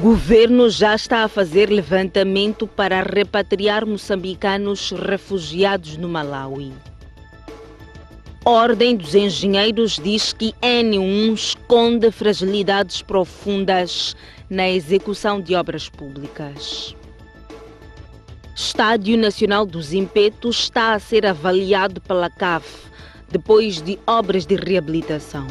governo já está a fazer levantamento para repatriar moçambicanos refugiados no Malawi. Ordem dos Engenheiros diz que N1 esconde fragilidades profundas na execução de obras públicas. Estádio Nacional do Zimpeto está a ser avaliado pela CAF depois de obras de reabilitação.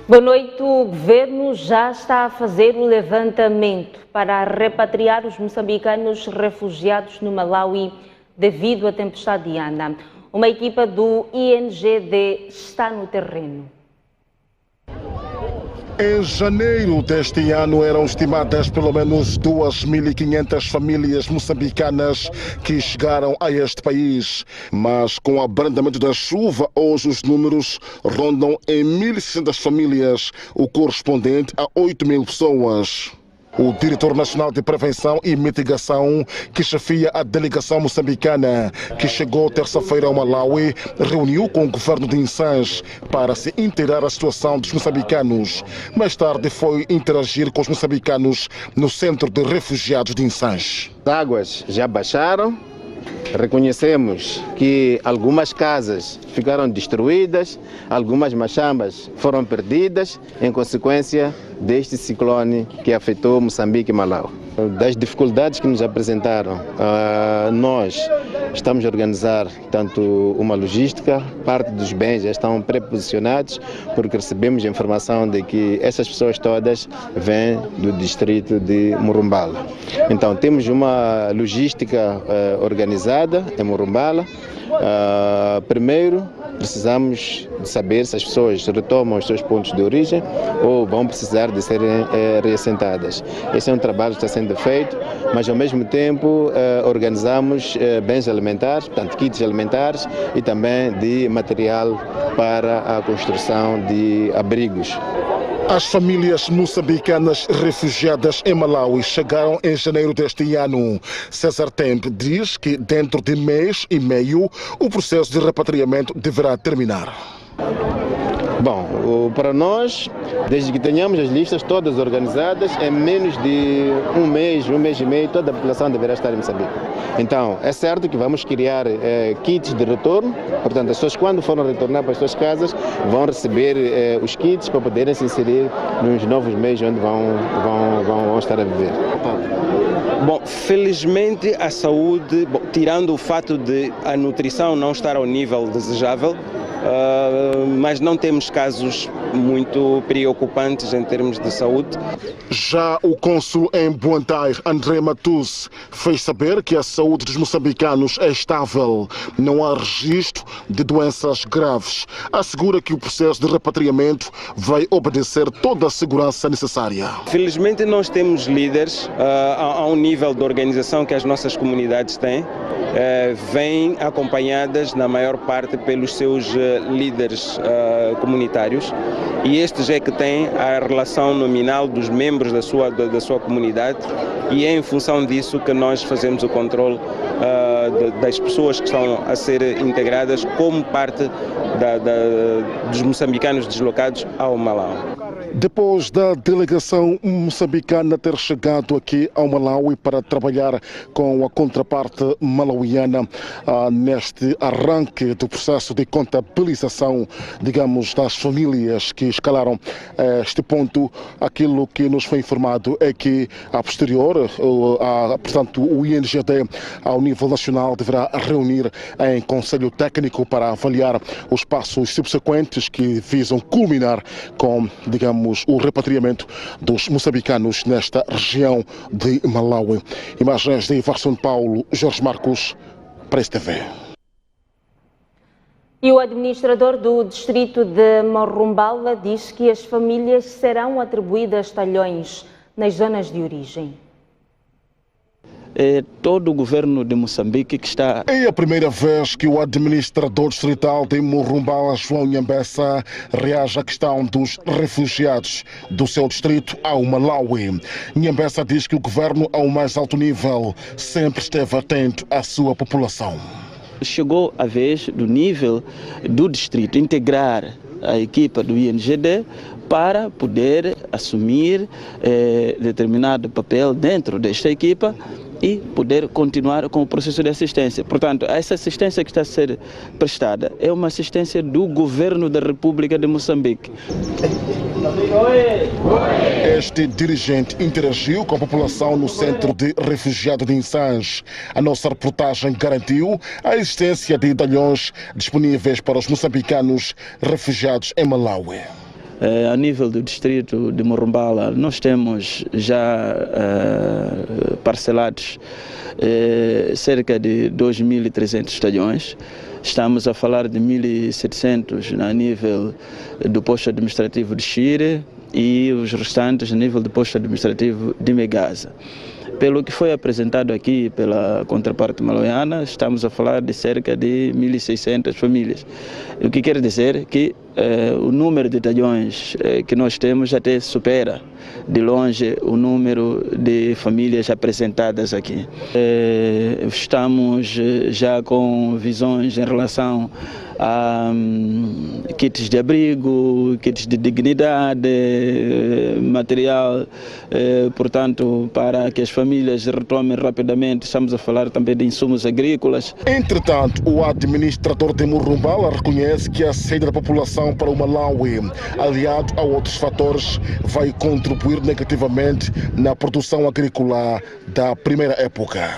Boa noite. O governo já está a fazer o levantamento para repatriar os moçambicanos refugiados no Malawi devido à tempestade Iana. Uma equipa do INGD está no terreno. Em janeiro deste ano eram estimadas pelo menos 2.500 famílias moçambicanas que chegaram a este país. Mas com o abrandamento da chuva, hoje os números rondam em 1.600 famílias, o correspondente a 8.000 pessoas. O diretor nacional de prevenção e mitigação, que chefia a delegação moçambicana, que chegou terça-feira ao Malawi, reuniu com o governo de Insange para se inteirar a situação dos moçambicanos. Mais tarde foi interagir com os moçambicanos no centro de refugiados de Insange. As águas já baixaram. Reconhecemos que algumas casas ficaram destruídas, algumas machambas foram perdidas em consequência deste ciclone que afetou Moçambique e Malawi. Das dificuldades que nos apresentaram, nós estamos a organizar tanto uma logística, parte dos bens já estão preposicionados, porque recebemos a informação de que essas pessoas todas vêm do distrito de Murumbala. Então temos uma logística organizada em Murumbala. Primeiro, precisamos de saber se as pessoas retomam os seus pontos de origem ou vão precisar de serem reassentadas. Esse é um trabalho que está sendo feito, mas ao mesmo tempo organizamos bens alimentares, portanto kits alimentares e também de material para a construção de abrigos. As famílias moçambicanas refugiadas em Malawi chegaram em janeiro deste ano. César Temp diz que dentro de mês e meio o processo de repatriamento deverá terminar. Bom, para nós, desde que tenhamos as listas todas organizadas, em menos de um mês e meio, toda a população deverá estar em Moçambique. Então, é certo que vamos criar kits de retorno, portanto, as pessoas quando forem retornar para as suas casas vão receber os kits para poderem se inserir nos novos meios onde vão estar a viver. Bom, felizmente a saúde, tirando o fato de a nutrição não estar ao nível desejável, mas não temos casos muito preocupantes em termos de saúde. Já o cônsul em Blantyre, André Matus, fez saber que a saúde dos moçambicanos é estável. Não há registro de doenças graves. Assegura que o processo de repatriamento vai obedecer toda a segurança necessária. Felizmente nós temos líderes a um nível de organização que as nossas comunidades têm. Vêm acompanhadas na maior parte pelos seus líderes comunitários e estes é que têm a relação nominal dos membros da sua comunidade e é em função disso que nós fazemos o controle das pessoas que estão a ser integradas como parte dos moçambicanos deslocados ao Malawi. Depois da delegação moçambicana ter chegado aqui ao Malawi para trabalhar com a contraparte malauiana neste arranque do processo de contabilização, digamos, das famílias que escalaram este ponto, aquilo que nos foi informado é que, a posterior, portanto, o INGD, ao nível nacional, deverá reunir em Conselho Técnico para avaliar os passos subsequentes que visam culminar com, digamos, o repatriamento dos moçambicanos nesta região de Malawi. Imagens de Ivar São Paulo, Jorge Marcos, Press TV. E o administrador do distrito de Murumbala diz que as famílias serão atribuídas talhões nas zonas de origem. todo o governo de Moçambique que está... É a primeira vez que o administrador distrital de Morumbala, João Nhambessa, reage à questão dos refugiados do seu distrito ao Malawi. Nhambessa diz que o governo, ao mais alto nível, sempre esteve atento à sua população. Chegou a vez do nível do distrito integrar a equipa do INGD para poder assumir determinado papel dentro desta equipa e poder continuar com o processo de assistência. Portanto, essa assistência que está a ser prestada é uma assistência do governo da República de Moçambique. Este dirigente interagiu com a população no centro de refugiados de Insange. A nossa reportagem garantiu a existência de medalhões disponíveis para os moçambicanos refugiados em Malawi. A nível do distrito de Morumbala, nós temos já parcelados cerca de 2.300 talhões. Estamos a falar de 1.700 a nível do posto administrativo de Chire e os restantes a nível do posto administrativo de Megasa. Pelo que foi apresentado aqui pela contraparte malawiana, estamos a falar de cerca de 1.600 famílias. O que quer dizer que o número de talhões que nós temos até supera de longe o número de famílias apresentadas aqui. Estamos já com visões em relação a kits de abrigo, kits de dignidade, material, portanto, para que as famílias retomem rapidamente. Estamos a falar também de insumos agrícolas. Entretanto, o administrador de Morumbala reconhece que a saída da população para o Malawi, aliado a outros fatores, vai contribuir negativamente na produção agrícola da primeira época.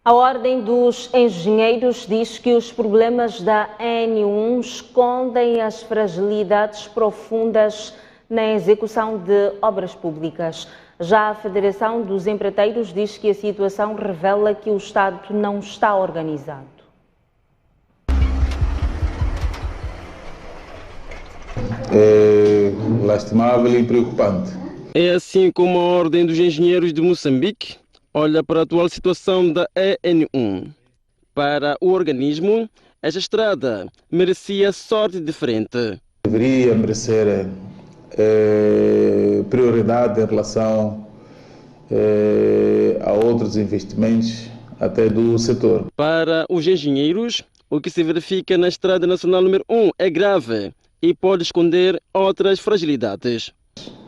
A Ordem dos Engenheiros diz que os problemas da N1 escondem as fragilidades profundas na execução de obras públicas. Já a Federação dos Empreiteiros diz que a situação revela que o Estado não está organizado. É lastimável e preocupante. É assim como a Ordem dos Engenheiros de Moçambique olha para a atual situação da EN1. Para o organismo, esta estrada merecia sorte diferente. Deveria merecer prioridade em relação a outros investimentos até do setor. Para os engenheiros, o que se verifica na Estrada Nacional número 1 é grave e pode esconder outras fragilidades.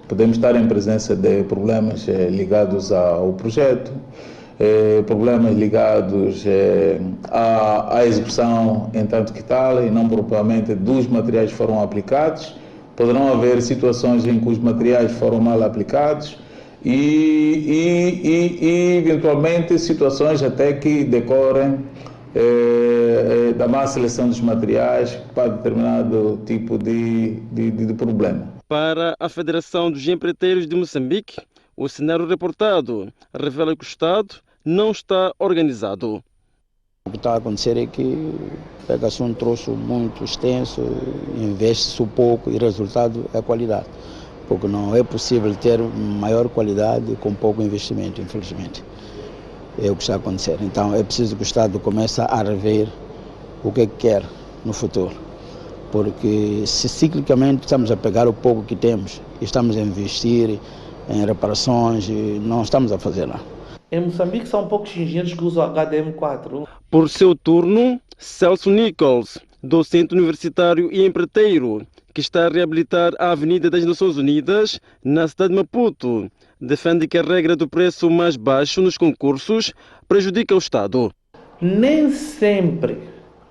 Podemos estar em presença de problemas ligados ao projeto, problemas ligados à execução em tanto que tal e não propriamente dos materiais que foram aplicados. Poderão haver situações em que os materiais foram mal aplicados e eventualmente situações até que decorrem da má seleção dos materiais para determinado tipo de problema. Para a Federação dos Empreiteiros de Moçambique, o cenário reportado revela que o Estado não está organizado. O que está a acontecer é que pega-se um troço muito extenso, investe-se pouco e o resultado é a qualidade. Porque não é possível ter maior qualidade com pouco investimento, infelizmente. É o que está a acontecer. Então é preciso que o Estado comece a rever o que quer no futuro. Porque se ciclicamente estamos a pegar o pouco que temos e estamos a investir em reparações, não estamos a fazer lá. Em Moçambique são poucos engenheiros que usam HDM4. Por seu turno, Celso Nichols, docente universitário e empreiteiro, que está a reabilitar a Avenida das Nações Unidas, na cidade de Maputo, defende que a regra do preço mais baixo nos concursos prejudica o Estado. Nem sempre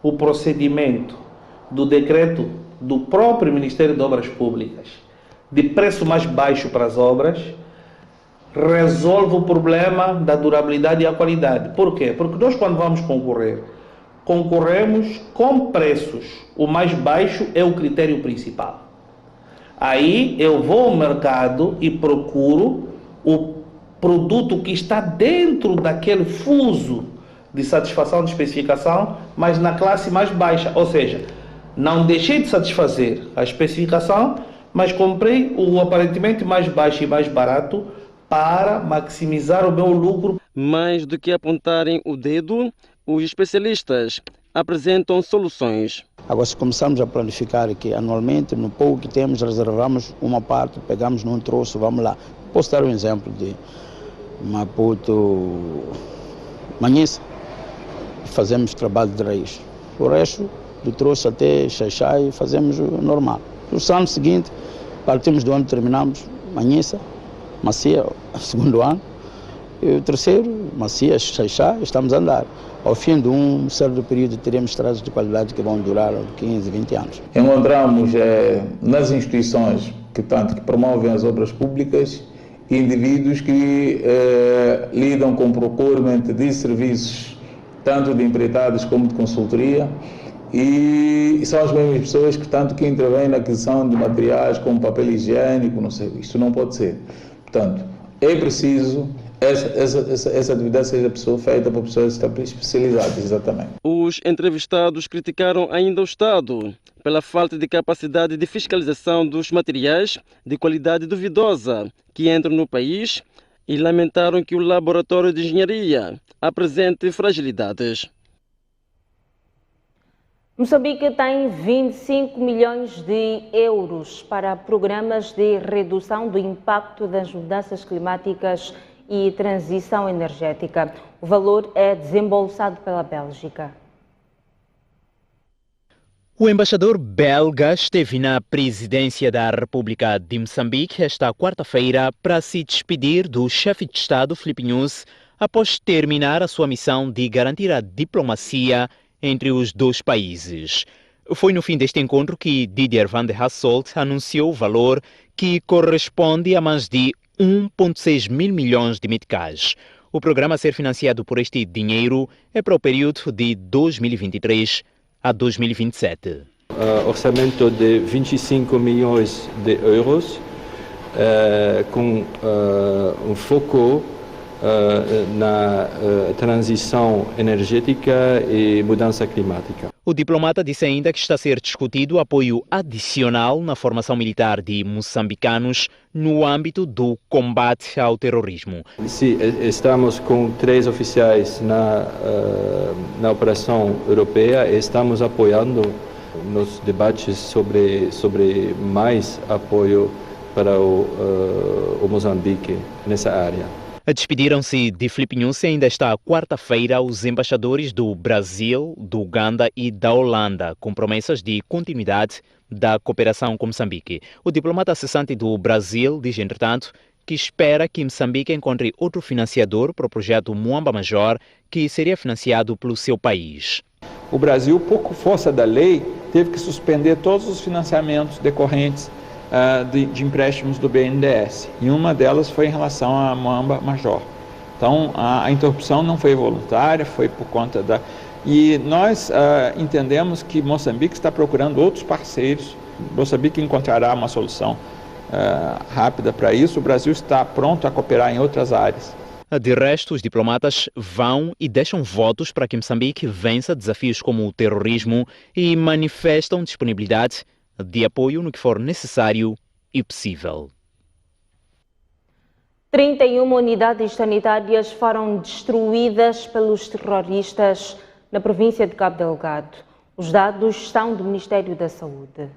o procedimento do decreto do próprio Ministério de Obras Públicas de preço mais baixo para as obras resolve o problema da durabilidade e a qualidade. Por quê? Porque nós, quando vamos concorrer, concorremos com preços. O mais baixo é o critério principal. Aí eu vou ao mercado e procuro o produto que está dentro daquele fuso de satisfação de especificação, mas na classe mais baixa. Ou seja, não deixei de satisfazer a especificação, mas comprei o aparentemente mais baixo e mais barato para maximizar o meu lucro. Mais do que apontarem o dedo, os especialistas apresentam soluções. Agora, se começarmos a planificar que anualmente, no pouco que temos, reservamos uma parte, pegamos num troço, vamos lá. Posso dar um exemplo de Maputo, Manhissa, fazemos trabalho de raiz. O resto, do troço até Xaixai, fazemos o normal. No ano seguinte, partimos do ano, terminamos Manhissa, Macia, segundo ano, e o terceiro, Macia, Xaixai, estamos a andar. Ao fim de um certo período, teremos estradas de qualidade que vão durar 15, 20 anos. Encontramos nas instituições que promovem as obras públicas indivíduos que lidam com procurement de serviços, tanto de empreitados como de consultoria, e são as mesmas pessoas que intervêm na aquisição de materiais como papel higiênico, não sei, isto não pode ser. Portanto, é preciso essa atividade seja feita por pessoas especializadas, exatamente. Os entrevistados criticaram ainda o Estado pela falta de capacidade de fiscalização dos materiais de qualidade duvidosa que entram no país e lamentaram que o laboratório de engenharia apresente fragilidades. Moçambique tem 25 milhões de euros para programas de redução do impacto das mudanças climáticas e transição energética. O valor é desembolsado pela Bélgica. O embaixador belga esteve na presidência da República de Moçambique esta quarta-feira para se despedir do chefe de Estado, Filipe Nyusi, após terminar a sua missão de garantir a diplomacia entre os dois países. Foi no fim deste encontro que Didier van der Hasselt anunciou o valor que corresponde a mais de 1,6 mil milhões de meticais. O programa a ser financiado por este dinheiro é para o período de 2023 a 2027. Orçamento de 25 milhões de euros, com um foco na transição energética e mudança climática. O diplomata disse ainda que está a ser discutido apoio adicional na formação militar de moçambicanos no âmbito do combate ao terrorismo. Sim, estamos com 3 oficiais na operação europeia e estamos apoiando nos debates sobre mais apoio para o Moçambique nessa área. Despediram-se de Filipe Nyusi ainda esta quarta-feira os embaixadores do Brasil, do Uganda e da Holanda, com promessas de continuidade da cooperação com Moçambique. O diplomata cessante do Brasil diz, entretanto, que espera que Moçambique encontre outro financiador para o projeto Muamba Major, que seria financiado pelo seu país. O Brasil, pouco força da lei, teve que suspender todos os financiamentos decorrentes de empréstimos do BNDES, e uma delas foi em relação à Muamba Major. Então, a interrupção não foi voluntária, foi por conta da... E nós entendemos que Moçambique está procurando outros parceiros. Moçambique encontrará uma solução rápida para isso. O Brasil está pronto a cooperar em outras áreas. De resto, os diplomatas vão e deixam votos para que Moçambique vença desafios como o terrorismo e manifestam disponibilidade de apoio no que for necessário e possível. 31 unidades sanitárias foram destruídas pelos terroristas na província de Cabo Delgado. Os dados são do Ministério da Saúde.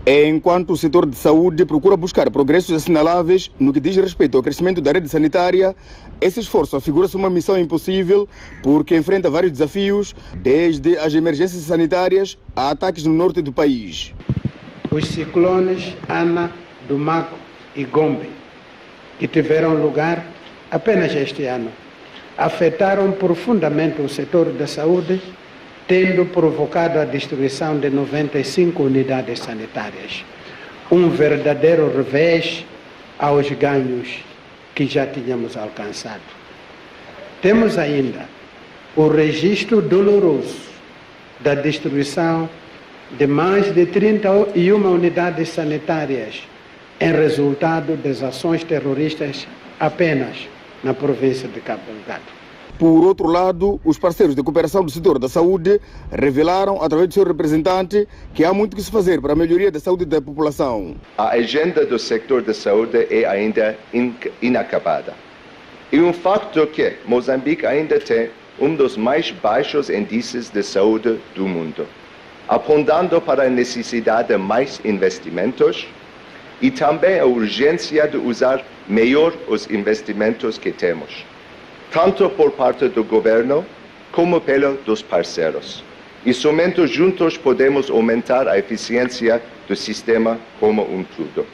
Enquanto o setor de saúde procura buscar progressos assinaláveis no que diz respeito ao crescimento da rede sanitária, esse esforço afigura-se uma missão impossível porque enfrenta vários desafios, desde as emergências sanitárias a ataques no norte do país. Os ciclones Ana, Dumaco e Gombe, que tiveram lugar apenas este ano, afetaram profundamente o setor da saúde, tendo provocado a destruição de 95 unidades sanitárias. Um verdadeiro revés aos ganhos que já tínhamos alcançado. Temos ainda o registro doloroso da destruição de mais de 31 unidades sanitárias em resultado das ações terroristas apenas na província de Cabo Delgado. Por outro lado, os parceiros de cooperação do setor da saúde revelaram, através do seu representante, que há muito que se fazer para a melhoria da saúde da população. A agenda do setor da saúde é ainda inacabada. E um facto que Moçambique ainda tem um dos mais baixos índices de saúde do mundo, apontando para a necessidade de mais investimentos e também a urgência de usar melhor os investimentos que temos, tanto por parte do governo como pelos parceiros. E somente juntos podemos aumentar a eficiência do sistema como um todo.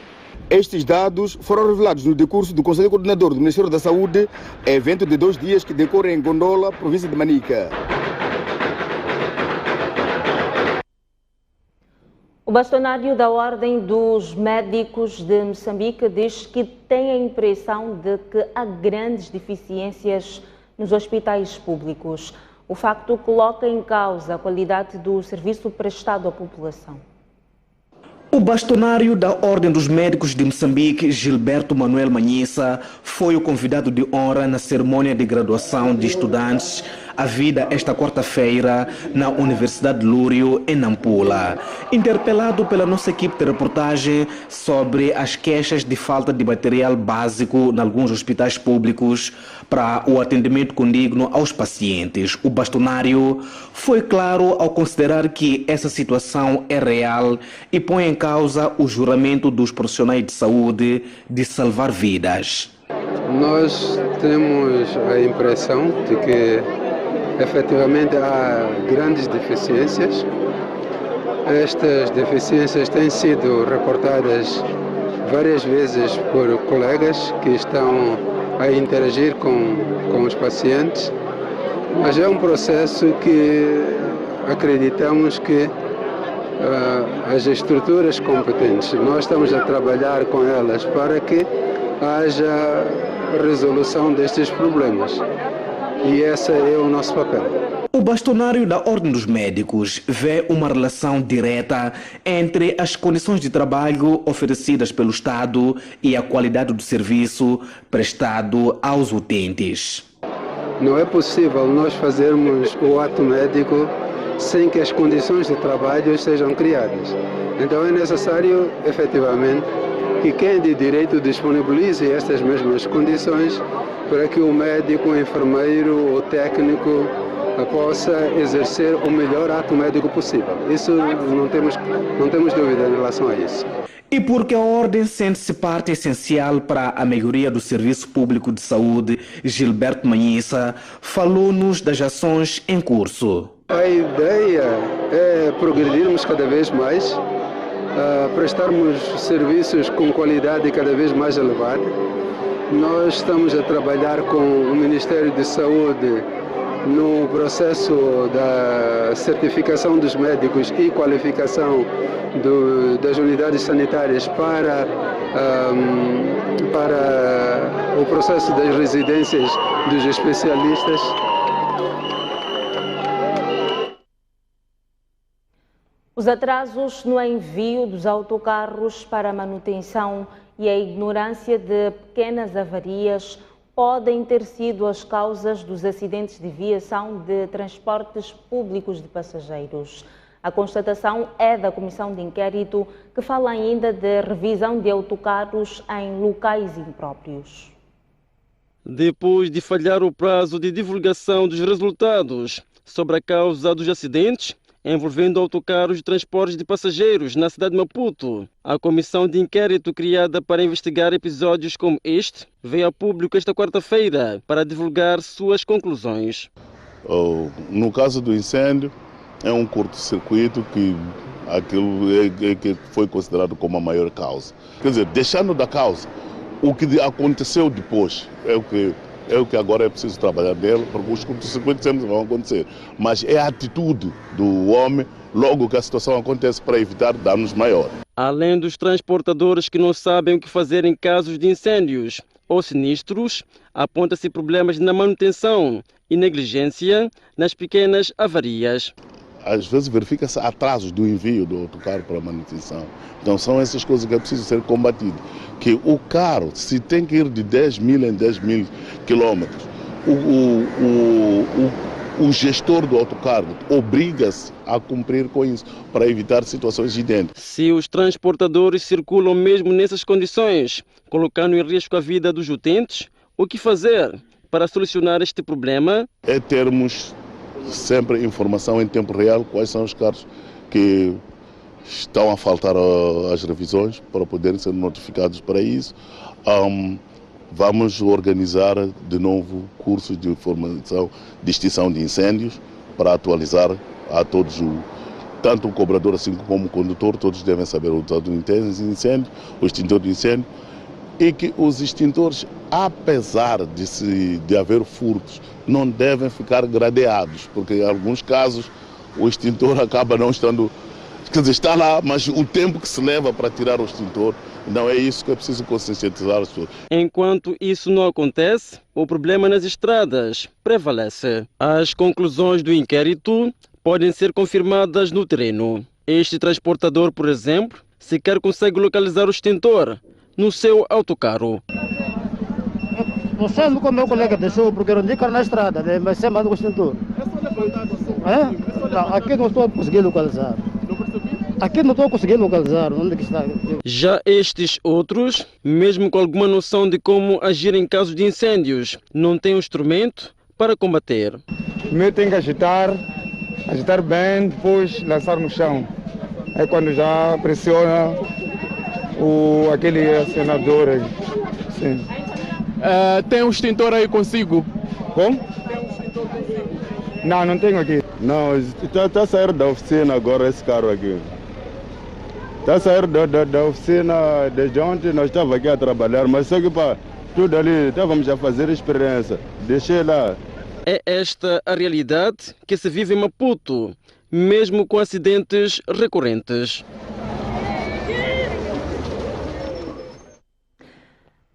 Estes dados foram revelados no decurso do Conselho Coordenador do Ministério da Saúde, evento de 2 dias que decorre em Gondola, província de Manica. O bastonário da Ordem dos Médicos de Moçambique diz que tem a impressão de que há grandes deficiências nos hospitais públicos. O facto coloca em causa a qualidade do serviço prestado à população. O bastonário da Ordem dos Médicos de Moçambique, Gilberto Manuel Manhissa, foi o convidado de honra na cerimônia de graduação de estudantes havida esta quarta-feira na Universidade de Lúrio, em Nampula. Interpelado pela nossa equipe de reportagem sobre as queixas de falta de material básico em alguns hospitais públicos para o atendimento condigno aos pacientes, o bastonário foi claro ao considerar que essa situação é real e põe em causa o juramento dos profissionais de saúde de salvar vidas. Nós temos a impressão de que efetivamente há grandes deficiências. Estas deficiências têm sido reportadas várias vezes por colegas que estão a interagir com os pacientes, mas é um processo que acreditamos que as estruturas competentes, nós estamos a trabalhar com elas para que haja resolução destes problemas. E esse é o nosso papel. O bastonário da Ordem dos Médicos vê uma relação direta entre as condições de trabalho oferecidas pelo Estado e a qualidade do serviço prestado aos utentes. Não é possível nós fazermos o ato médico sem que as condições de trabalho sejam criadas. Então é necessário, efetivamente, que quem de direito disponibilize estas mesmas condições para que o médico, o enfermeiro, o técnico possa exercer o melhor ato médico possível. Isso não temos dúvida em relação a isso. E porque a Ordem sente-se parte essencial para a melhoria do serviço público de saúde, Gilberto Manhissa falou-nos das ações em curso. A ideia é progredirmos cada vez mais, prestarmos serviços com qualidade cada vez mais elevada. Nós estamos a trabalhar com o Ministério da Saúde no processo da certificação dos médicos e qualificação das unidades sanitárias para o processo das residências dos especialistas. Os atrasos no envio dos autocarros para a manutenção e a ignorância de pequenas avarias podem ter sido as causas dos acidentes de viação de transportes públicos de passageiros. A constatação é da Comissão de Inquérito, que fala ainda de revisão de autocarros em locais impróprios. Depois de falhar o prazo de divulgação dos resultados sobre a causa dos acidentes envolvendo autocarros de transportes de passageiros na cidade de Maputo, a comissão de inquérito criada para investigar episódios como este veio a público esta quarta-feira para divulgar suas conclusões. No caso do incêndio, é um curto-circuito que que foi considerado como a maior causa. Quer dizer, deixando da causa, o que aconteceu depois é o que agora é preciso trabalhar nele, porque os curtos-circuitos sempre vão acontecer. Mas é a atitude do homem, logo que a situação acontece, para evitar danos maiores. Além dos transportadores que não sabem o que fazer em casos de incêndios ou sinistros, aponta-se problemas na manutenção e negligência nas pequenas avarias. Às vezes verifica-se atrasos do envio do autocarro para a manutenção. Então são essas coisas que é preciso ser combatido. Que o carro, se tem que ir de 10 mil em 10 mil quilômetros, o gestor do autocargo obriga-se a cumprir com isso para evitar situações de dentro. Se os transportadores circulam mesmo nessas condições, colocando em risco a vida dos utentes, o que fazer para solucionar este problema? É termos sempre informação em tempo real quais são os carros que estão a faltar às revisões para poderem ser notificados para isso. Vamos organizar de novo cursos de formação de extinção de incêndios para atualizar a todos, tanto o cobrador assim como o condutor, todos devem saber o uso do incêndio, o extintor de incêndio, e que os extintores, apesar de haver furtos, não devem ficar gradeados, porque em alguns casos o extintor acaba não estando, quer dizer, está lá, mas o tempo que se leva para tirar o extintor, não é isso que é preciso conscientizar as pessoas. Enquanto isso não acontece, o problema nas estradas prevalece. As conclusões do inquérito podem ser confirmadas no terreno. Este transportador, por exemplo, sequer consegue localizar o extintor no seu autocarro. Não sei como meu colega deixou, porque eu não digo na estrada, né? Mas sempre ando com o extintor. Não, aqui não estou a conseguir localizar. Aqui não estou a conseguir localizar onde que está. Já estes outros, mesmo com alguma noção de como agir em caso de incêndios, não têm um instrumento para combater. Primeiro tem que agitar bem, depois lançar no chão. É quando já pressiona aquele acionador aí. Sim. Tem um extintor aí consigo? Como? Não tenho aqui. Não, está a sair da oficina agora esse carro aqui. Está a sair da oficina desde ontem, nós estávamos aqui a trabalhar, mas só que para tudo ali, estávamos a fazer experiência. Deixei lá. É esta a realidade que se vive em Maputo, mesmo com acidentes recorrentes.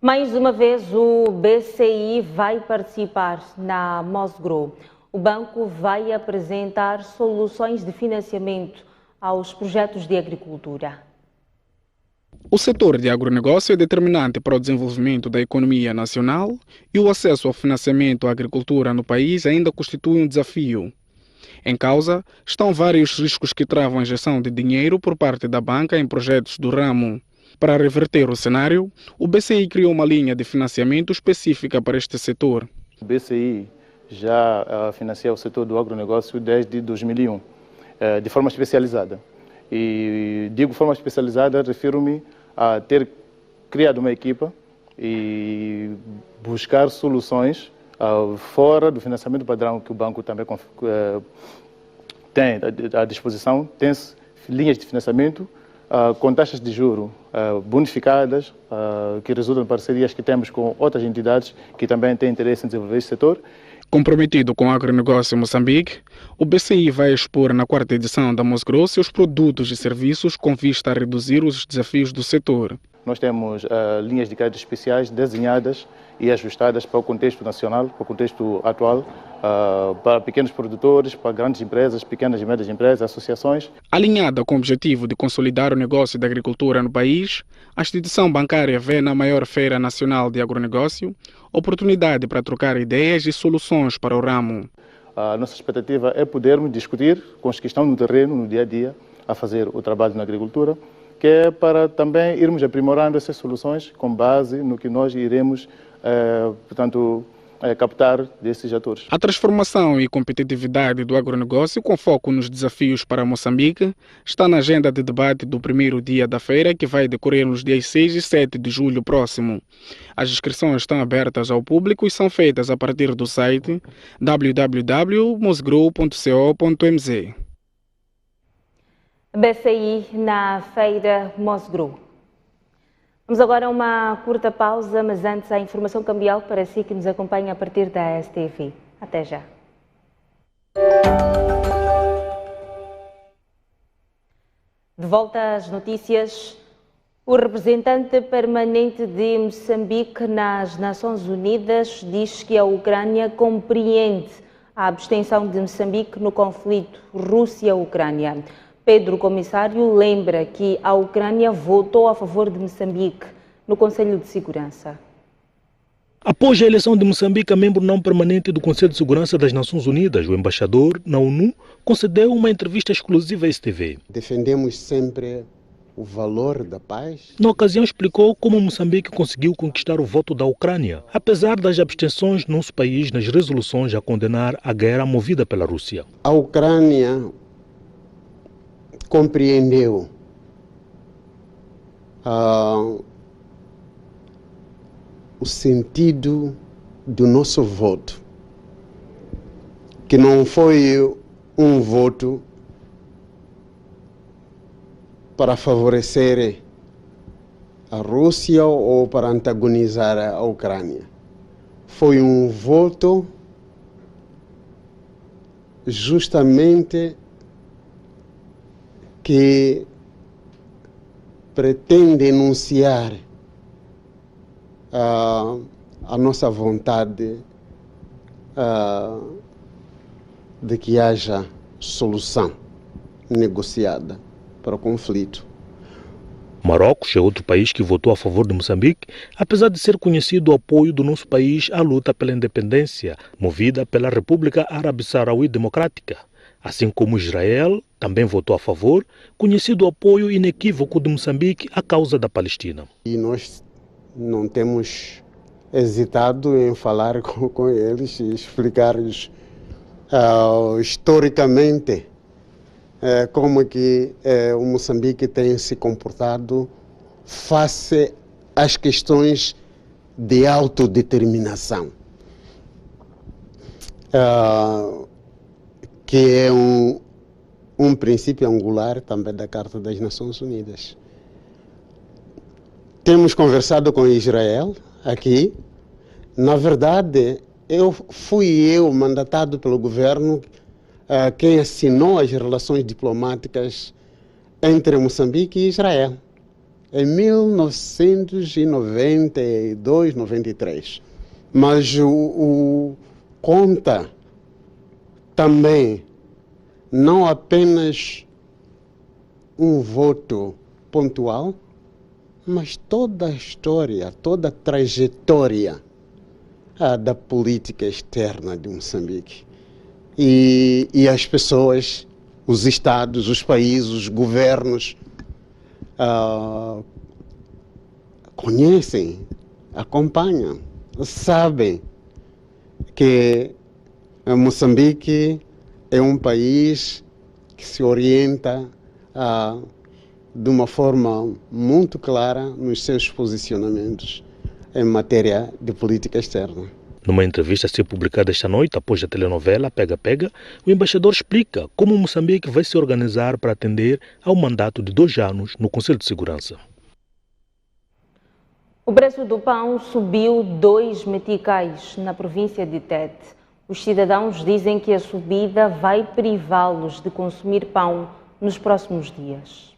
Mais uma vez, o BCI vai participar na Mosgrow. O banco vai apresentar soluções de financiamento aos projetos de agricultura. O setor de agronegócio é determinante para o desenvolvimento da economia nacional e o acesso ao financiamento à agricultura no país ainda constitui um desafio. Em causa estão vários riscos que travam a injeção de dinheiro por parte da banca em projetos do ramo. Para reverter o cenário, o BCI criou uma linha de financiamento específica para este setor. O BCI já financia o setor do agronegócio desde 2001, de forma especializada. E digo forma especializada, refiro-me a ter criado uma equipa e buscar soluções fora do financiamento padrão que o banco também tem à disposição. Tem linhas de financiamento com taxas de juros bonificadas, que resultam de parcerias que temos com outras entidades que também têm interesse em desenvolver esse setor. Comprometido com o agronegócio em Moçambique, o BCI vai expor na 4ª edição da Mosgrow seus produtos e serviços com vista a reduzir os desafios do setor. Nós temos linhas de crédito especiais desenhadas e ajustadas para o contexto nacional, para o contexto atual, para pequenos produtores, para grandes empresas, pequenas e médias empresas, associações. Alinhada com o objetivo de consolidar o negócio da agricultura no país, a instituição bancária vê na maior feira nacional de agronegócio oportunidade para trocar ideias e soluções para o ramo. A nossa expectativa é podermos discutir com os que estão no terreno, no dia a dia, a fazer o trabalho na agricultura, que é para também irmos aprimorando essas soluções com base no que nós iremos, captar desses atores. A transformação e competitividade do agronegócio, com foco nos desafios para Moçambique, está na agenda de debate do primeiro dia da feira, que vai decorrer nos dias 6 e 7 de julho próximo. As inscrições estão abertas ao público e são feitas a partir do site www.mosgrow.co.mz. BCI na feira Mosgrow. Vamos agora a uma curta pausa, mas antes a informação cambial para si que nos acompanha a partir da STV. Até já. De volta às notícias, o representante permanente de Moçambique nas Nações Unidas diz que a Ucrânia compreende a abstenção de Moçambique no conflito Rússia-Ucrânia. Pedro Comissário lembra que a Ucrânia votou a favor de Moçambique no Conselho de Segurança. Após a eleição de Moçambique a membro não permanente do Conselho de Segurança das Nações Unidas, o embaixador na ONU concedeu uma entrevista exclusiva à STV. Defendemos sempre o valor da paz. Na ocasião explicou como Moçambique conseguiu conquistar o voto da Ucrânia, apesar das abstenções no nosso país nas resoluções a condenar a guerra movida pela Rússia. A Ucrânia compreendeu o sentido do nosso voto, que não foi um voto para favorecer a Rússia ou para antagonizar a Ucrânia. Foi um voto justamente que pretende enunciar a nossa vontade de que haja solução negociada para o conflito. Marrocos é outro país que votou a favor de Moçambique, apesar de ser conhecido o apoio do nosso país à luta pela independência, movida pela República Árabe Saharaui Democrática. Assim como Israel também votou a favor, conhecido o apoio inequívoco de Moçambique à causa da Palestina. E nós não temos hesitado em falar com eles e explicar-lhes historicamente como que o Moçambique tem se comportado face às questões de autodeterminação, que é um princípio angular também da Carta das Nações Unidas. Temos conversado com Israel aqui. Na verdade, fui eu mandatado pelo governo quem assinou as relações diplomáticas entre Moçambique e Israel em 1992, 93. Mas conta também não apenas um voto pontual, mas toda a história, toda a trajetória da política externa de Moçambique. E as pessoas, os estados, os países, os governos conhecem, acompanham, sabem que Moçambique é um país que se orienta de uma forma muito clara nos seus posicionamentos em matéria de política externa. Numa entrevista a ser publicada esta noite, após a telenovela Pega Pega, o embaixador explica como Moçambique vai se organizar para atender ao mandato de 2 anos no Conselho de Segurança. O preço do pão subiu 2 meticais na província de Tete. Os cidadãos dizem que a subida vai privá-los de consumir pão nos próximos dias.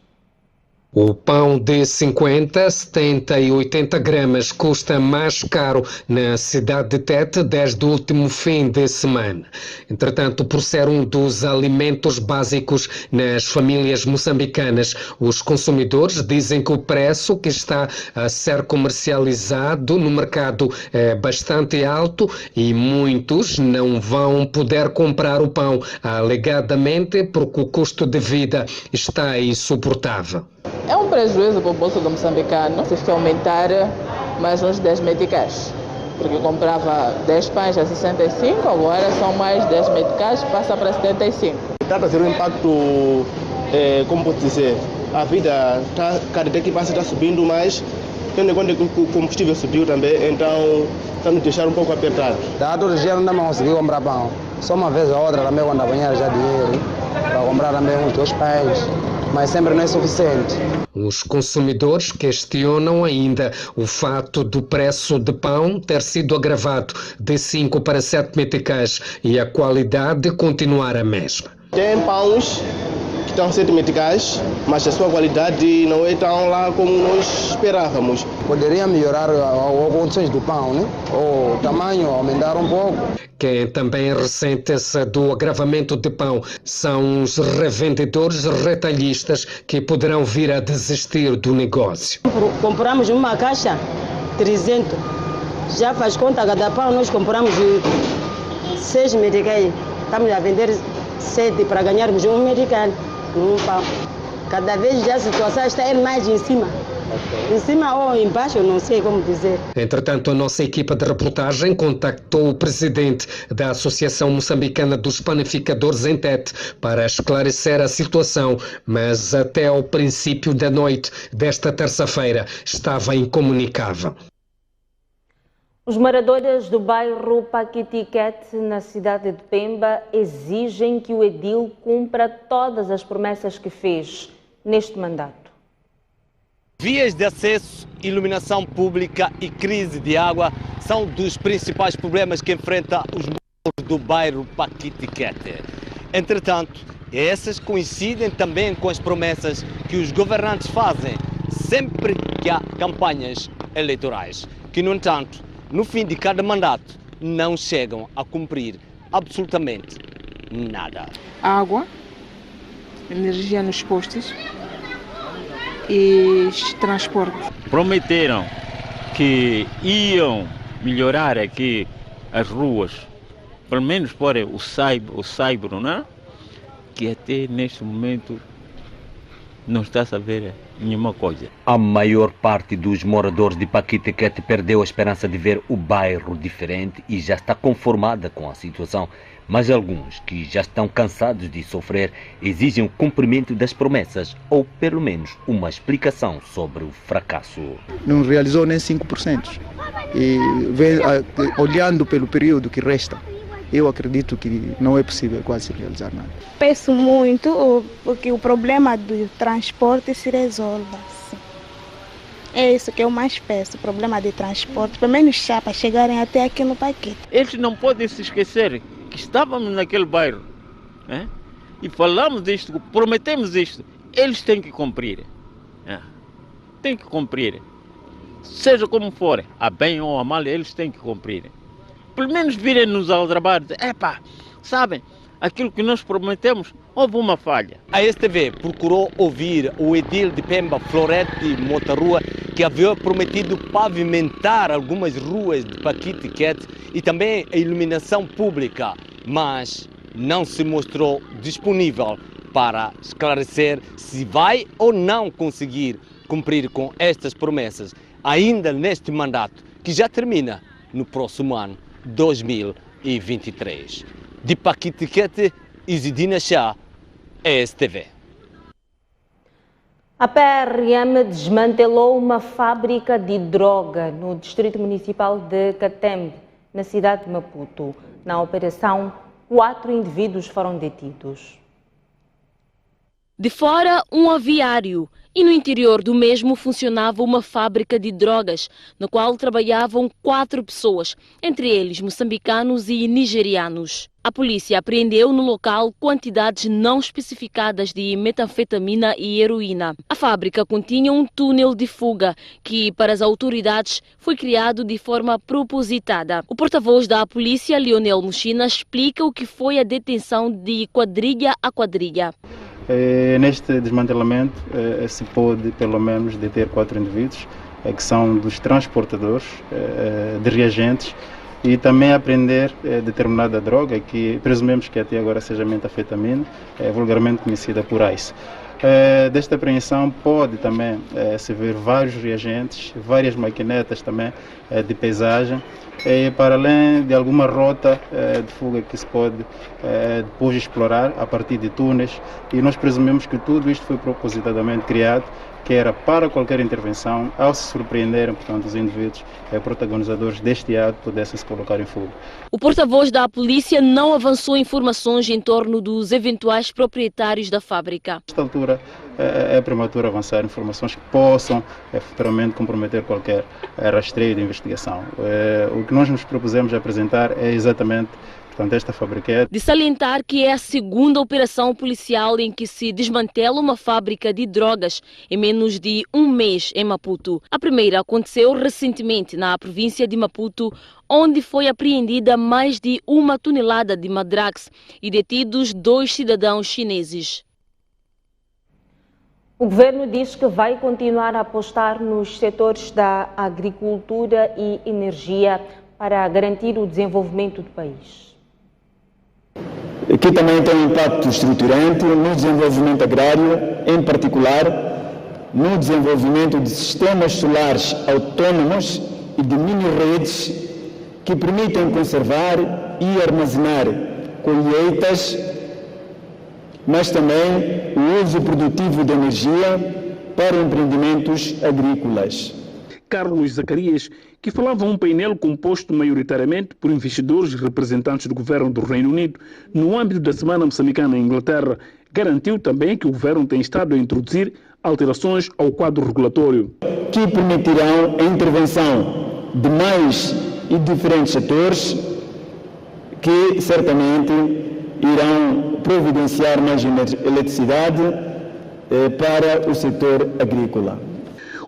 O pão de 50, 70 e 80 gramas custa mais caro na cidade de Tete desde o último fim de semana. Entretanto, por ser um dos alimentos básicos nas famílias moçambicanas, os consumidores dizem que o preço que está a ser comercializado no mercado é bastante alto e muitos não vão poder comprar o pão, alegadamente porque o custo de vida está insuportável. É um prejuízo para o bolso do moçambicano se aumentar mais uns 10 meticais. Porque comprava 10 pães a 65, agora são mais 10 meticais, passa para 75. Trata-se de um impacto, como pode dizer, a vida, cada dia que passa está subindo mais, tendo em conta que o combustível subiu também, então está nos deixando um pouco apertado. Dado o dinheiro não conseguiu comprar pão, só uma vez ou outra também quando apanhar já dinheiro, para comprar também uns 2 pães. Mas sempre não é suficiente. Os consumidores questionam ainda o fato do preço de pão ter sido agravado de 5 para 7 meticais e a qualidade continuar a mesma. Tem pães que estão 7 meticais, mas a sua qualidade não é tão lá como nós esperávamos. Poderia melhorar as condições do pão, né? O tamanho aumentar um pouco. Quem também ressente-se do agravamento de pão são os revendedores retalhistas que poderão vir a desistir do negócio. Compramos uma caixa 300 Já faz conta, cada pão nós compramos 6 meticais. Estamos a vender 7 para ganharmos um metical num pão. Cada vez já a situação está mais em cima. Em cima ou embaixo, não sei como dizer. Entretanto, a nossa equipa de reportagem contactou o presidente da Associação Moçambicana dos Panificadores em Tete para esclarecer a situação, mas até ao princípio da noite desta terça-feira estava incomunicável. Os moradores do bairro Paquitiquete, na cidade de Pemba, exigem que o edil cumpra todas as promessas que fez neste mandato. Vias de acesso, iluminação pública e crise de água são dos principais problemas que enfrenta os moradores do bairro Paquitiquete. Entretanto, essas coincidem também com as promessas que os governantes fazem sempre que há campanhas eleitorais, que, no entanto, no fim de cada mandato, não chegam a cumprir absolutamente nada. Água, energia nos postos e transporte. Prometeram que iam melhorar aqui as ruas, pelo menos por o saibro, né? Que até neste momento não está a saber nenhuma coisa. A maior parte dos moradores de Paquitiquete perdeu a esperança de ver o bairro diferente e já está conformada com a situação. Mas alguns que já estão cansados de sofrer exigem o cumprimento das promessas ou pelo menos uma explicação sobre o fracasso. Não realizou nem 5%. E olhando pelo período que resta, eu acredito que não é possível quase realizar nada. Peço muito porque o problema do transporte se resolva. Sim. É isso que eu mais peço, o problema de transporte, pelo menos para chegarem até aqui no Paquete. Eles não podem se esquecer que estávamos naquele bairro, né? E falamos isto, prometemos isto, eles têm que cumprir. Têm que cumprir. Seja como for, a bem ou a mal, eles têm que cumprir. Pelo menos virem-nos ao trabalho e dizer, sabem, aquilo que nós prometemos, houve uma falha. A STV procurou ouvir o edil de Pemba, Florete Motarrua, que havia prometido pavimentar algumas ruas de Paquitiquete e também a iluminação pública, mas não se mostrou disponível para esclarecer se vai ou não conseguir cumprir com estas promessas, ainda neste mandato, que já termina no próximo ano, 2023. De Paquitiquete, Isidina Chá, STV. A PRM desmantelou uma fábrica de droga no distrito municipal de Catembe, na cidade de Maputo. Na operação, 4 indivíduos foram detidos. De fora, um aviário, e no interior do mesmo funcionava uma fábrica de drogas, na qual trabalhavam 4 pessoas, entre eles moçambicanos e nigerianos. A polícia apreendeu no local quantidades não especificadas de metanfetamina e heroína. A fábrica continha um túnel de fuga que, para as autoridades, foi criado de forma propositada. O porta-voz da polícia, Lionel Muxina, explica o que foi a detenção de quadrilha a quadrilha. Neste desmantelamento se pôde pelo menos deter 4 indivíduos que são dos transportadores de reagentes e também apreender determinada droga que presumimos que até agora seja metanfetamina, vulgarmente conhecida por ICE. Desta apreensão pode também se ver vários reagentes, várias maquinetas também de pesagem, para além de alguma rota de fuga que se pode depois explorar a partir de túneis, e nós presumimos que tudo isto foi propositadamente criado, que era para qualquer intervenção, ao se surpreenderem, portanto, os indivíduos protagonizadores deste ato pudessem se colocar em fuga. O porta-voz da polícia não avançou informações em torno dos eventuais proprietários da fábrica. Nesta altura é prematuro avançar informações que possam futuramente comprometer qualquer rastreio de investigação. O que nós nos propusemos apresentar é exatamente, portanto, esta fábrica. De salientar que é a segunda operação policial em que se desmantela uma fábrica de drogas em menos de um mês em Maputo. A primeira aconteceu recentemente na província de Maputo, onde foi apreendida mais de 1 tonelada de madrax e detidos 2 cidadãos chineses. O governo diz que vai continuar a apostar nos setores da agricultura e energia para garantir o desenvolvimento do país. Aqui também tem um impacto estruturante no desenvolvimento agrário, em particular no desenvolvimento de sistemas solares autónomos e de mini-redes que permitem conservar e armazenar colheitas, mas também o uso produtivo de energia para empreendimentos agrícolas. Carlos Zacarias, que falava a um painel composto maioritariamente por investidores e representantes do governo do Reino Unido no âmbito da Semana Moçambicana em Inglaterra, garantiu também que o governo tem estado a introduzir alterações ao quadro regulatório, que permitirão a intervenção de mais e diferentes setores que certamente irão providenciar mais eletricidade para o setor agrícola.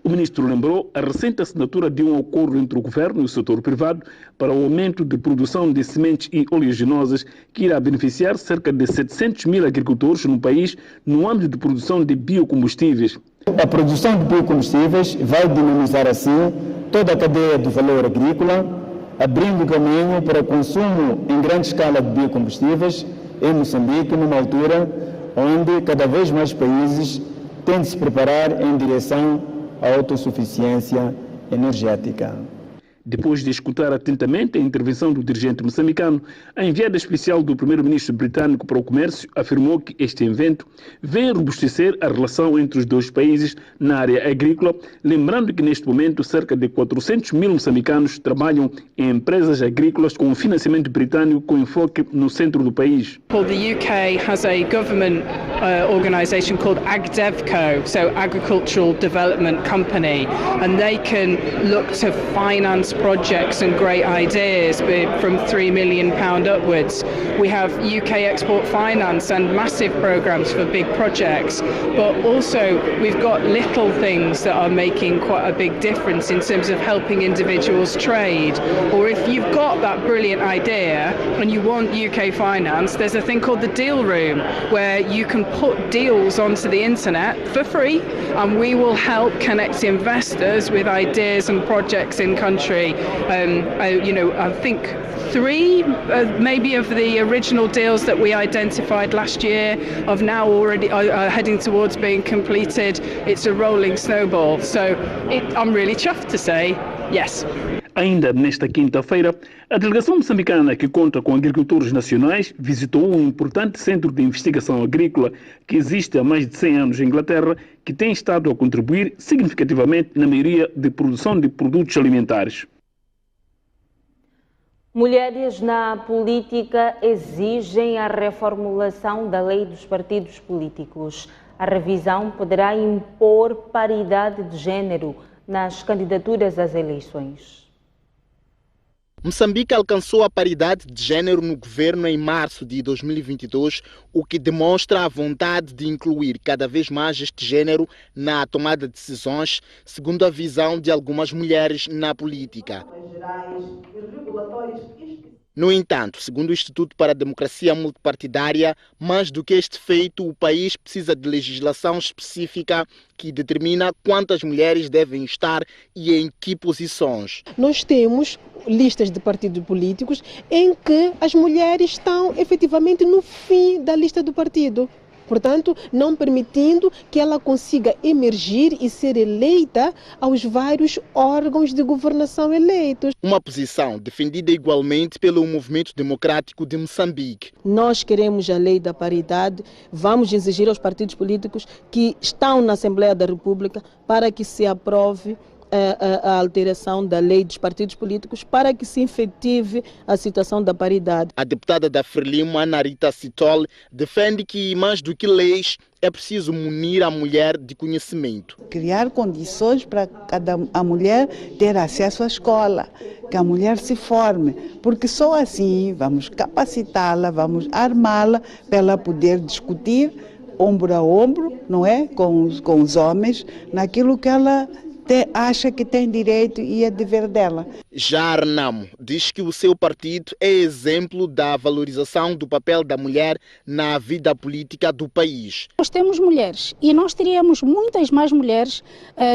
O ministro lembrou a recente assinatura de um acordo entre o governo e o setor privado para o aumento de produção de sementes e oleaginosas que irá beneficiar cerca de 700 mil agricultores no país no âmbito de produção de biocombustíveis. A produção de biocombustíveis vai dinamizar assim toda a cadeia do valor agrícola, abrindo caminho para o consumo em grande escala de biocombustíveis em Moçambique, numa altura onde cada vez mais países têm de se preparar em direção à autossuficiência energética. Depois de escutar atentamente a intervenção do dirigente moçambicano, a enviada especial do primeiro-ministro britânico para o comércio afirmou que este evento vem robustecer a relação entre os dois países na área agrícola, lembrando que neste momento cerca de 400 mil moçambicanos trabalham em empresas agrícolas com financiamento britânico com enfoque no centro do país. The UK has a government organisation called AgDevCo, so Agricultural Development Company, and they can look to finance projects and great ideas from £3 million upwards. We have UK export finance and massive programs for big projects, but also we've got little things that are making quite a big difference in terms of helping individuals trade. Or if you've got that brilliant idea and you want UK finance, there's a thing called the Deal Room where you can put deals onto the internet for free and we will help connect investors with ideas and projects in country. I think three maybe of the original deals that we identified last year have now already heading towards being completed. It's a rolling snowball, so I'm really chuffed to say yes. Ainda nesta quinta-feira, a delegação moçambicana, que conta com agricultores nacionais, visitou um importante centro de investigação agrícola que existe há mais de 100 anos em Inglaterra, que tem estado a contribuir significativamente na maioria de produção de produtos alimentares. Mulheres na política exigem a reformulação da lei dos partidos políticos. A revisão poderá impor paridade de género nas candidaturas às eleições. Moçambique alcançou a paridade de género no governo em março de 2022, o que demonstra a vontade de incluir cada vez mais este género na tomada de decisões, segundo a visão de algumas mulheres na política. No entanto, segundo o Instituto para a Democracia Multipartidária, mais do que este feito, o país precisa de legislação específica que determina quantas mulheres devem estar e em que posições. Nós temos listas de partidos políticos em que as mulheres estão efetivamente no fim da lista do partido. Portanto, não permitindo que ela consiga emergir e ser eleita aos vários órgãos de governação eleitos. Uma posição defendida igualmente pelo Movimento Democrático de Moçambique. Nós queremos a lei da paridade, vamos exigir aos partidos políticos que estão na Assembleia da República para que se aprove a alteração da lei dos partidos políticos para que se efetive a situação da paridade. A deputada da Frelimo, Ana Rita Citol, defende que mais do que leis é preciso munir a mulher de conhecimento. Criar condições para a mulher ter acesso à escola, que a mulher se forme, porque só assim vamos capacitá-la, vamos armá-la para ela poder discutir ombro a ombro, não é, com os homens, naquilo que ela acha que tem direito e é dever dela. Já Arnamo diz que o seu partido é exemplo da valorização do papel da mulher na vida política do país. Nós temos mulheres e nós teríamos muitas mais mulheres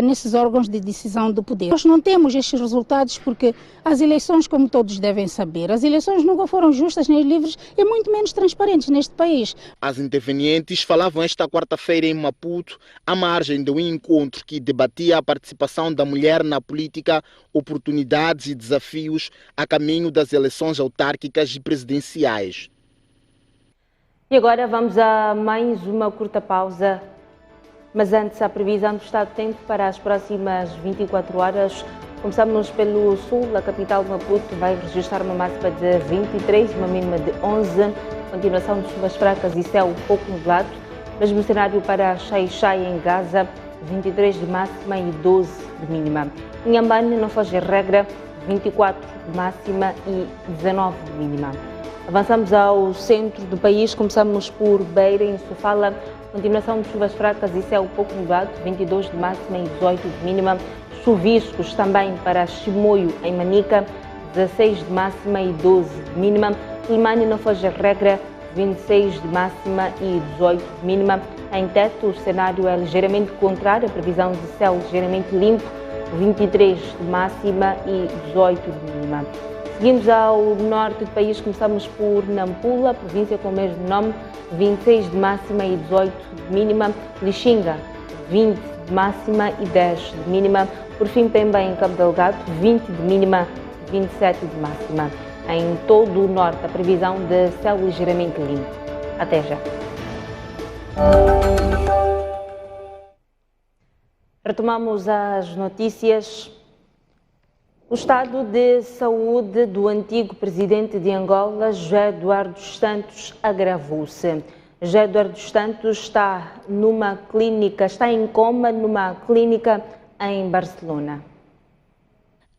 nesses órgãos de decisão do poder. Nós não temos estes resultados porque as eleições, como todos devem saber, as eleições nunca foram justas nem livres e muito menos transparentes neste país. As intervenientes falavam esta quarta-feira em Maputo, à margem do encontro que debatia a participação da mulher na política, oportunidades e desafios a caminho das eleições autárquicas e presidenciais. E agora vamos a mais uma curta pausa, mas antes a previsão do estado de tempo para as próximas 24 horas. Começamos pelo sul, a capital Maputo vai registrar uma máxima de 23, uma mínima de 11, continuação de chuvas fracas e céu pouco nublado. Mesmo cenário para Xai-Xai em Gaza, 23 de máxima e 12 de mínima. Inhambane, não foge regra, 24 de máxima e 19 de mínima. Avançamos ao centro do país, começamos por Beira, em Sofala, continuação de chuvas fracas e céu pouco nublado, 22 de máxima e 18 de mínima. Chuviscos também para Chimoio, em Manica, 16 de máxima e 12 de mínima. Limane, não foge regra, 26 de máxima e 18 de mínima. Em Teto, o cenário é ligeiramente contrário, a previsão de céu ligeiramente limpo, 23 de máxima e 18 de mínima. Seguimos ao norte do país, começamos por Nampula, província com o mesmo nome, 26 de máxima e 18 de mínima. Lixinga, 20 de máxima e 10 de mínima. Por fim, Pemba, em Cabo Delgado, 20 de mínima, 27 de máxima. Em todo o norte, a previsão de céu ligeiramente limpo. Até já. Retomamos as notícias. O estado de saúde do antigo presidente de Angola, José Eduardo dos Santos, agravou-se. José Eduardo dos Santos está em coma numa clínica em Barcelona.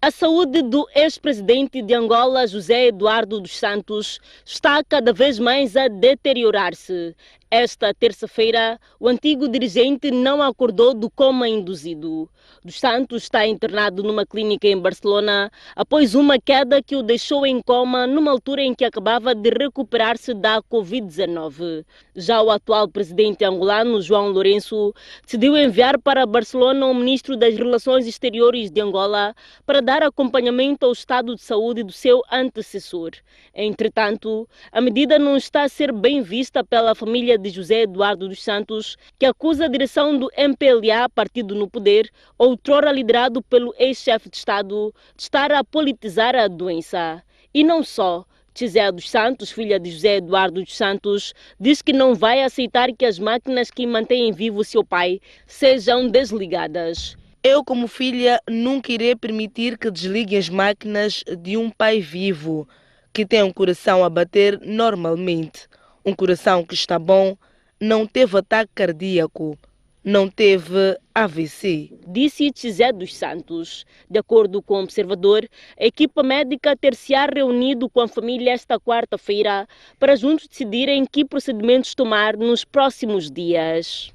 A saúde do ex-presidente de Angola, José Eduardo dos Santos, está cada vez mais a deteriorar-se. Esta terça-feira, o antigo dirigente não acordou do coma induzido. Dos Santos está internado numa clínica em Barcelona após uma queda que o deixou em coma numa altura em que acabava de recuperar-se da Covid-19. Já o atual presidente angolano, João Lourenço, decidiu enviar para Barcelona o ministro das Relações Exteriores de Angola para dar acompanhamento ao estado de saúde do seu antecessor. Entretanto, a medida não está a ser bem vista pela família de José Eduardo dos Santos, que acusa a direção do MPLA, partido no poder, outrora liderado pelo ex-chefe de Estado, de estar a politizar a doença. E não só. Tizé dos Santos, filha de José Eduardo dos Santos, diz que não vai aceitar que as máquinas que mantêm vivo seu pai sejam desligadas. Eu, como filha, nunca irei permitir que desliguem as máquinas de um pai vivo, que tem um coração a bater normalmente. Um coração que está bom, não teve ataque cardíaco, não teve AVC. Disse Tizé dos Santos. De acordo com o Observador, a equipa médica ter-se-á reunido com a família esta quarta-feira para juntos decidirem que procedimentos tomar nos próximos dias.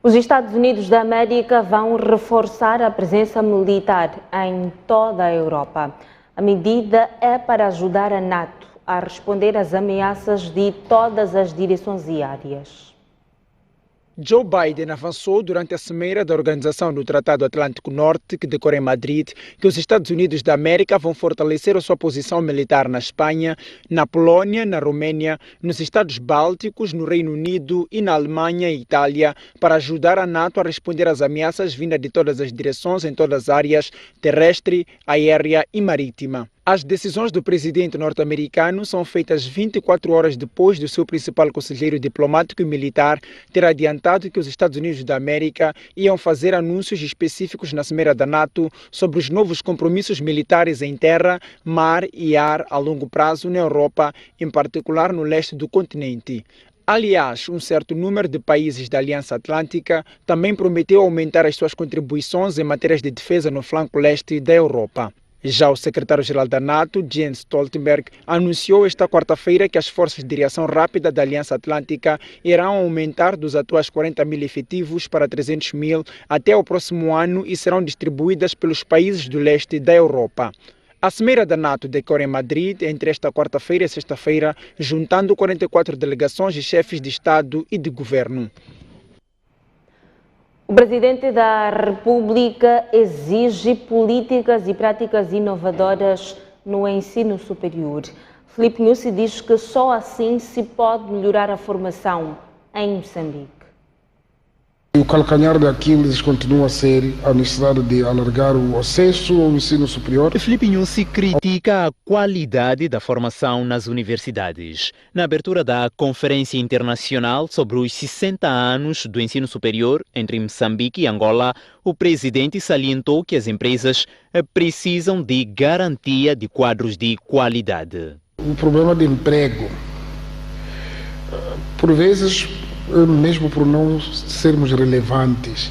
Os Estados Unidos da América vão reforçar a presença militar em toda a Europa. A medida é para ajudar a NATO a responder às ameaças de todas as direções e áreas. Joe Biden avançou durante a cimeira da Organização do Tratado Atlântico Norte, que decorre em Madrid, que os Estados Unidos da América vão fortalecer a sua posição militar na Espanha, na Polónia, na Romênia, nos Estados Bálticos, no Reino Unido e na Alemanha e Itália, para ajudar a NATO a responder às ameaças vindas de todas as direções em todas as áreas, terrestre, aérea e marítima. As decisões do presidente norte-americano são feitas 24 horas depois do seu principal conselheiro diplomático e militar ter adiantado que os Estados Unidos da América iam fazer anúncios específicos na cimeira da NATO sobre os novos compromissos militares em terra, mar e ar a longo prazo na Europa, em particular no leste do continente. Aliás, um certo número de países da Aliança Atlântica também prometeu aumentar as suas contribuições em matérias de defesa no flanco leste da Europa. Já o secretário-geral da NATO, Jens Stoltenberg, anunciou esta quarta-feira que as forças de reação rápida da Aliança Atlântica irão aumentar dos atuais 40 mil efetivos para 300 mil até o próximo ano e serão distribuídas pelos países do leste da Europa. A cimeira da NATO decorre em Madrid entre esta quarta-feira e sexta-feira, juntando 44 delegações e chefes de Estado e de governo. O presidente da República exige políticas e práticas inovadoras no ensino superior. Filipe Nyusi diz que só assim se pode melhorar a formação em Moçambique. O calcanhar de Aquiles continua a ser a necessidade de alargar o acesso ao ensino superior. Filipe Nyusi critica a qualidade da formação nas universidades. Na abertura da Conferência Internacional sobre os 60 anos do ensino superior entre Moçambique e Angola, o presidente salientou que as empresas precisam de garantia de quadros de qualidade. O problema de emprego, por vezes, mesmo por não sermos relevantes,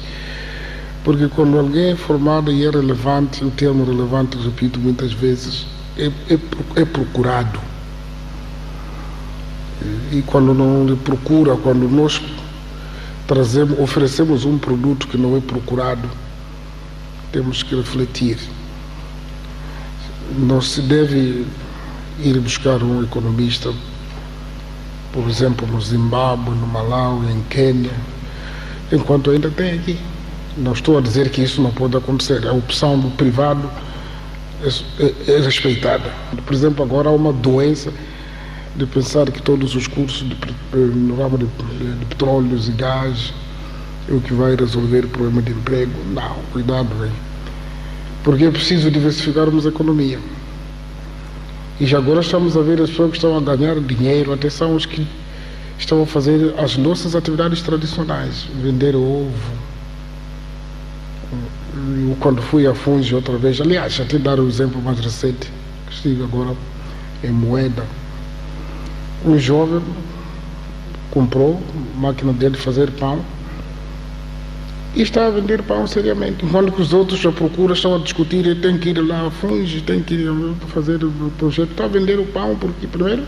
porque quando alguém é formado e é relevante, o termo relevante, repito muitas vezes, é procurado. E quando não lhe procura, quando nós oferecemos um produto que não é procurado, temos que refletir. Não se deve ir buscar um economista, por exemplo, no Zimbábue, no Malawi, em Quênia, enquanto ainda tem aqui. Não estou a dizer que isso não pode acontecer. A opção do privado é respeitada. Por exemplo, agora há uma doença de pensar que todos os cursos no ramo de petróleos e gás é o que vai resolver o problema de emprego. Não, cuidado, hein? Porque é preciso diversificarmos a economia. E já agora estamos a ver as pessoas que estão a ganhar dinheiro, até são os que estão a fazer as nossas atividades tradicionais, vender ovo. Eu, quando fui a Fungi outra vez, aliás, já te dar o exemplo mais recente, que estive agora em Moeda. Um jovem comprou a máquina dele de fazer pão e está a vender pão seriamente, enquanto que os outros à procura estão a discutir, ele tem que ir lá a Fungi, tem que ir fazer o projeto, está a vender o pão porque primeiro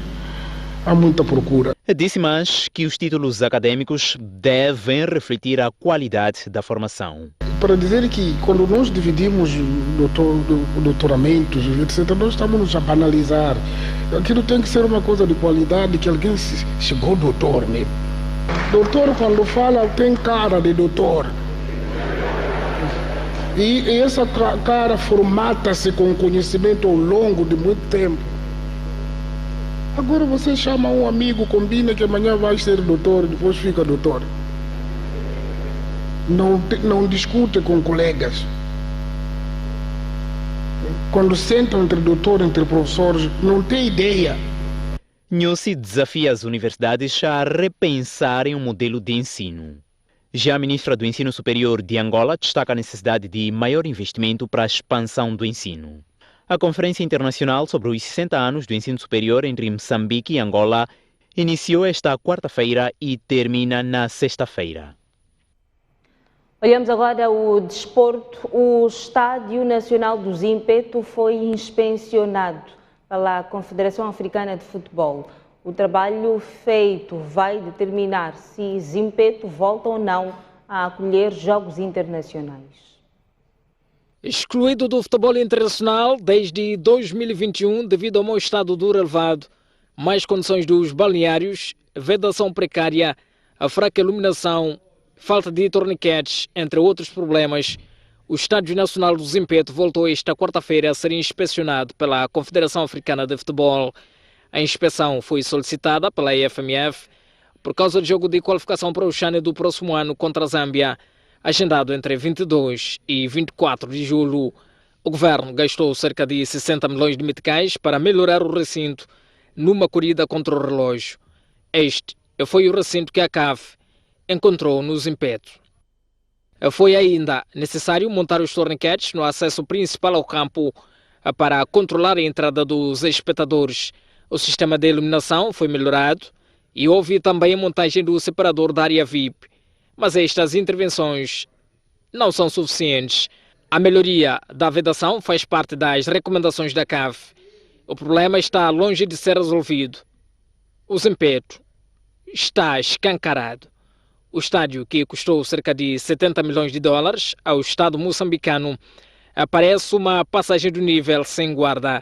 há muita procura. Disse mais que os títulos acadêmicos devem refletir a qualidade da formação. Para dizer que quando nós dividimos doutoramentos, etc., nós estamos a banalizar. Aquilo tem que ser uma coisa de qualidade, que alguém chegou doutor, né? Doutor, quando fala, tem cara de doutor. E essa cara formata-se com conhecimento ao longo de muito tempo. Agora você chama um amigo, combina que amanhã vai ser doutor, depois fica doutor. Não discute com colegas. Quando sentam entre doutor, entre professores, não tem ideia. Nyusi desafia as universidades a repensarem o modelo de ensino. Já a ministra do Ensino Superior de Angola destaca a necessidade de maior investimento para a expansão do ensino. A Conferência Internacional sobre os 60 anos do ensino superior entre Moçambique e Angola iniciou esta quarta-feira e termina na sexta-feira. Olhamos agora o desporto. O Estádio Nacional do Zimpeto foi inspecionado pela Confederação Africana de Futebol. O trabalho feito vai determinar se Zimpeto volta ou não a acolher jogos internacionais. Excluído do futebol internacional desde 2021 devido ao mau estado do relevado, más condições dos balneários, vedação precária, a fraca iluminação, falta de torniquetes, entre outros problemas, o Estádio Nacional do Zimpeto voltou esta quarta-feira a ser inspecionado pela Confederação Africana de Futebol. A inspeção foi solicitada pela IFMF por causa do jogo de qualificação para o CHAN do próximo ano contra a Zâmbia, agendado entre 22 e 24 de julho. O governo gastou cerca de 60 milhões de meticais para melhorar o recinto numa corrida contra o relógio. Este foi o recinto que a CAF encontrou no Zimpeto. Foi ainda necessário montar os torniquetes no acesso principal ao campo para controlar a entrada dos espectadores. O sistema de iluminação foi melhorado e houve também a montagem do separador da área VIP. Mas estas intervenções não são suficientes. A melhoria da vedação faz parte das recomendações da CAF. O problema está longe de ser resolvido. O Zimpeto está escancarado. O estádio, que custou cerca de 70 milhões de dólares ao Estado moçambicano, parece uma passagem do nível sem guarda,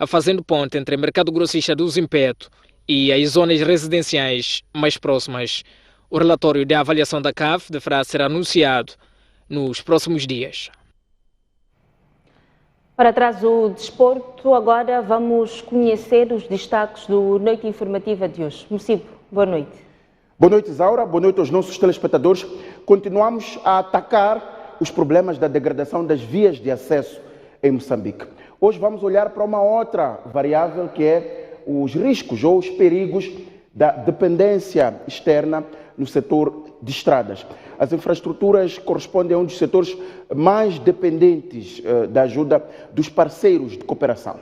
fazendo ponte entre o mercado grossista do Zimpeto e as zonas residenciais mais próximas. O relatório de avaliação da CAF deverá ser anunciado nos próximos dias. Para trás do desporto, agora vamos conhecer os destaques do Noite Informativa de hoje. Mocibo, boa noite. Boa noite, Isaura. Boa noite aos nossos telespectadores. Continuamos a atacar os problemas da degradação das vias de acesso em Moçambique. Hoje vamos olhar para uma outra variável, que é os riscos ou os perigos da dependência externa no setor de estradas. As infraestruturas correspondem a um dos setores mais dependentes da ajuda dos parceiros de cooperação.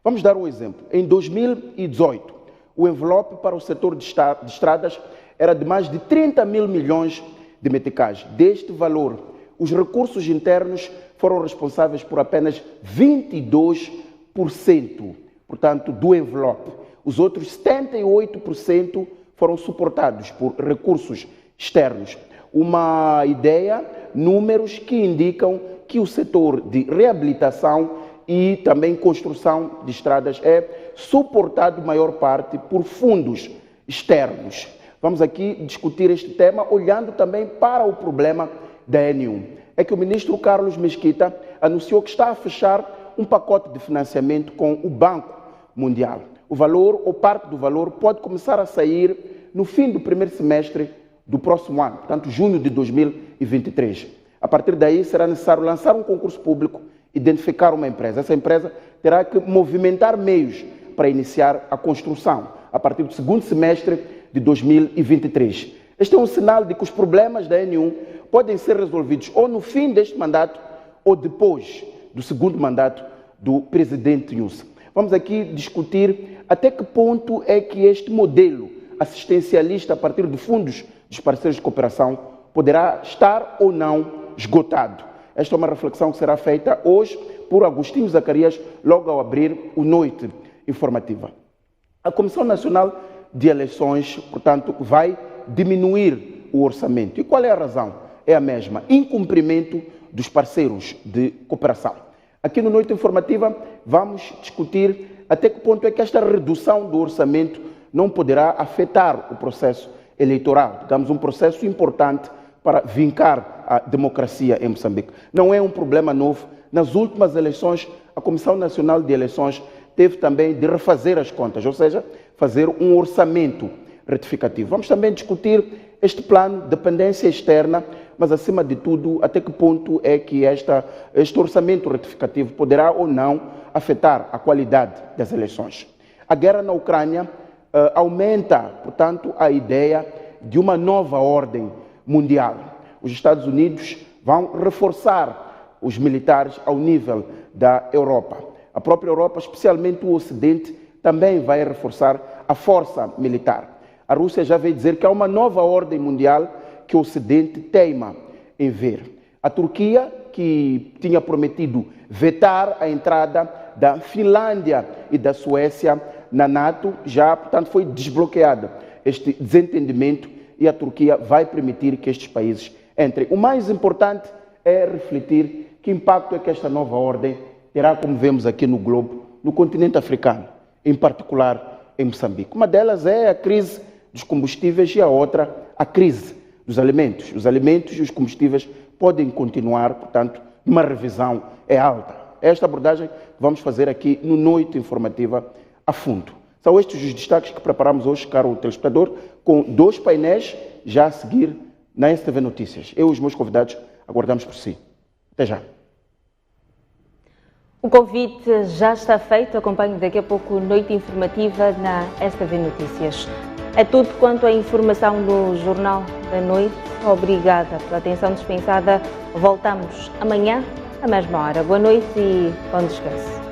Vamos dar um exemplo. Em 2018, o envelope para o setor de estradas era de mais de 30 mil milhões de meticais. Deste valor, os recursos internos foram responsáveis por apenas 22%, portanto, do envelope. Os outros 78% foram suportados por recursos externos. Uma ideia, números que indicam que o setor de reabilitação e também construção de estradas é suportado, maior parte, por fundos externos. Vamos aqui discutir este tema olhando também para o problema da N1. É que o ministro Carlos Mesquita anunciou que está a fechar um pacote de financiamento com o Banco Mundial. O valor, ou parte do valor, pode começar a sair no fim do primeiro semestre do próximo ano, portanto, junho de 2023. A partir daí, será necessário lançar um concurso público, identificar uma empresa. Essa empresa terá que movimentar meios para iniciar a construção, a partir do segundo semestre de 2023. Este é um sinal de que os problemas da N1 podem ser resolvidos ou no fim deste mandato ou depois do segundo mandato do presidente Nyusi. Vamos aqui discutir até que ponto é que este modelo assistencialista a partir de fundos dos parceiros de cooperação poderá estar ou não esgotado. Esta é uma reflexão que será feita hoje por Agostinho Zacarias, logo ao abrir o Noite Informativa. A Comissão Nacional de Eleições, portanto, vai diminuir o orçamento. E qual é a razão? É a mesma: incumprimento dos parceiros de cooperação. Aqui no Noite Informativa vamos discutir até que ponto é que esta redução do orçamento não poderá afetar o processo eleitoral, digamos, um processo importante para vincar a democracia em Moçambique. Não é um problema novo. Nas últimas eleições, a Comissão Nacional de Eleições teve também de refazer as contas, ou seja, fazer um orçamento retificativo. Vamos também discutir este plano de dependência externa, mas, acima de tudo, até que ponto é que este orçamento retificativo poderá ou não afetar a qualidade das eleições. A guerra na Ucrânia aumenta, portanto, a ideia de uma nova ordem mundial. Os Estados Unidos vão reforçar os militares ao nível da Europa. A própria Europa, especialmente o Ocidente, também vai reforçar a força militar. A Rússia já veio dizer que há uma nova ordem mundial que o Ocidente teima em ver. A Turquia, que tinha prometido vetar a entrada da Finlândia e da Suécia na NATO, já, portanto, foi desbloqueada este desentendimento e a Turquia vai permitir que estes países entrem. O mais importante é refletir que impacto é que esta nova ordem terá, como vemos aqui no globo, no continente africano, em particular em Moçambique. Uma delas é a crise dos combustíveis e a outra, a crise dos alimentos. Os alimentos e os combustíveis podem continuar, portanto, uma revisão é alta. Esta abordagem vamos fazer aqui no Noite Informativa a fundo. São estes os destaques que preparamos hoje, caro telespectador, com 2 painéis já a seguir na STV Notícias. Eu e os meus convidados aguardamos por si. Até já. O convite já está feito. Acompanhe daqui a pouco Noite Informativa na STV Notícias. É tudo quanto a informação no Jornal da Noite. Obrigada pela atenção dispensada. Voltamos amanhã, à mesma hora. Boa noite e bom descanso.